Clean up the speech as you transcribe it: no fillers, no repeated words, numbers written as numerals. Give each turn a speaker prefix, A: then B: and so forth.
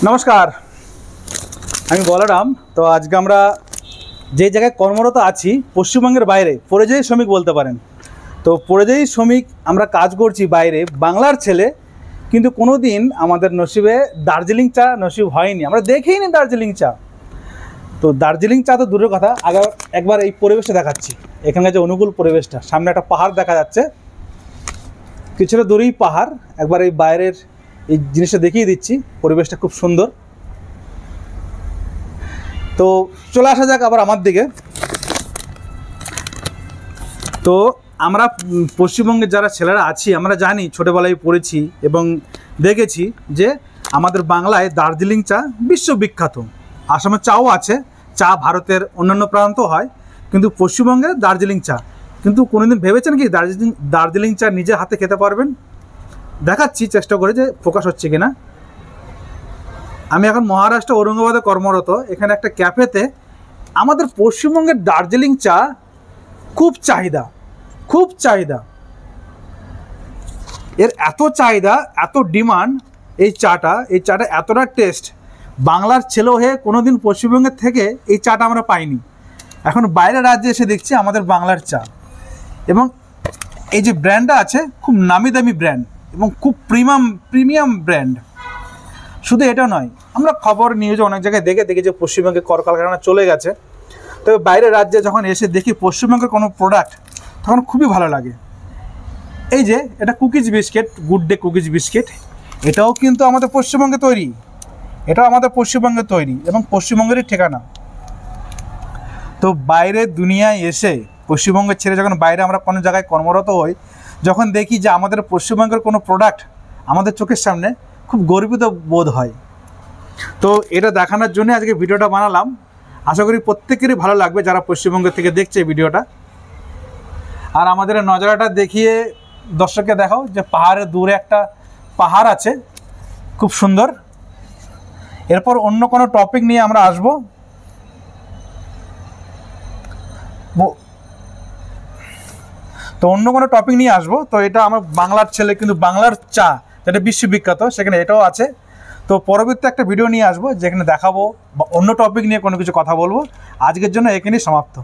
A: नमस्कार আমি বলরাম। তো আজকে আমরা যে জায়গায় কর্মরত আছি পশ্চিমবঙ্গের বাইরে পরিযায়ী শ্রমিক বলতে পারেন। তো পরিযায়ী শ্রমিক আমরা কাজ করছি বাইরে, বাংলার ছেলে, কিন্তু কোনো দিন আমাদের নসিবে দার্জিলিং চা নসিব হয়নি, আমরা দেখিনি দার্জিলিং চা। তো দার্জিলিং চা তো দূরের কথা, আগে একবার এই পরিবেশটা দেখাচ্ছি। এখানকার যে অনুকূল পরিবেশটা, সামনে একটা পাহাড় দেখা যাচ্ছে, কিছুটা দূরেই পাহাড়। একবার এই বাইরের এই জিনিসটা দেখিয়ে দিচ্ছি, পরিবেশটা খুব সুন্দর। তো চলে আসা যাক আবার আমার দিকে। তো আমরা পশ্চিমবঙ্গের যারা ছেলেরা আছি, আমরা জানি, ছোটোবেলায় পড়েছি এবং দেখেছি যে আমাদের বাংলায় দার্জিলিং চা বিশ্ববিখ্যাত। আসামের চাও আছে, চা ভারতের অন্যান্য প্রান্ত হয়, কিন্তু পশ্চিমবঙ্গে দার্জিলিং চা। কিন্তু কোনোদিন ভেবেছেন কি দার্জিলিং চা নিজের হাতে খেতে পারবেন? দেখাচ্ছি চেষ্টা করে যে ফোকাস হচ্ছে কিনা। আমি এখন মহারাষ্ট্র ঔরঙ্গাবাদে কর্মরত। এখানে একটা ক্যাফেতে আমাদের পশ্চিমবঙ্গের দার্জিলিং চা খুব চাহিদা, খুব চাহিদা। এর এত চাহিদা, এত ডিমান্ড এই চাটা এতটা টেস্ট, বাংলার ছেলে হয়ে কোনো দিন পশ্চিমবঙ্গের থেকে এই চাটা আমরা পাইনি। এখন বাইরের রাজ্যে এসে দেখছি আমাদের বাংলার চা। এবং এই যে ব্র্যান্ডটা আছে, খুব নামি দামি ব্র্যান্ড এবং খুব প্রিমিয়াম ব্র্যান্ড। শুধু এটা নয়, আমরা খবর নিউজে অনেক জায়গায় দেখি যে পশ্চিমবঙ্গে কলকারখানা চলে গেছে। তবে বাইরের রাজ্যে যখন এসে দেখি পশ্চিমবঙ্গের কোনো প্রোডাক্ট, তখন খুবই ভালো লাগে। এই যে এটা cookies biscuit, good day cookies biscuit, এটাও কিন্তু আমাদের পশ্চিমবঙ্গে তৈরি, এবং পশ্চিমবঙ্গেরই ঠিকানা। তো বাইরের দুনিয়ায় এসে পশ্চিমবঙ্গের ছেড়ে যখন বাইরে আমরা কোনো জায়গায় কর্মরত হই, যখন দেখি যে আমাদের পশ্চিমবঙ্গের কোনো প্রোডাক্ট আমাদের চোখের সামনে, খুব গর্বিত বোধ হয়। তো এটা দেখানোর জন্য আজকে ভিডিওটা বানালাম। আশা করি প্রত্যেকেরই ভালো লাগবে যারা পশ্চিমবঙ্গ থেকে দেখছে এই ভিডিওটা। আর আমাদের নজারাটা দেখিয়ে দর্শককে দেখাও যে পাহাড়ের দূরে একটা পাহাড় আছে, খুব সুন্দর। এরপর অন্য কোনো টপিক নিয়ে আমরা আসবো। তো এটা আমার বাংলার ছেলে, কিন্তু বাংলার চা যেটা বিশ্ববিখ্যাত, সেখানে এটাও আছে। তো পরবর্তী একটা ভিডিও নিয়ে আসবো যেখানে দেখাবো বা অন্য টপিক নিয়ে কোনো কিছু কথা বলবো। আজকের জন্য এখানেই সমাপ্ত।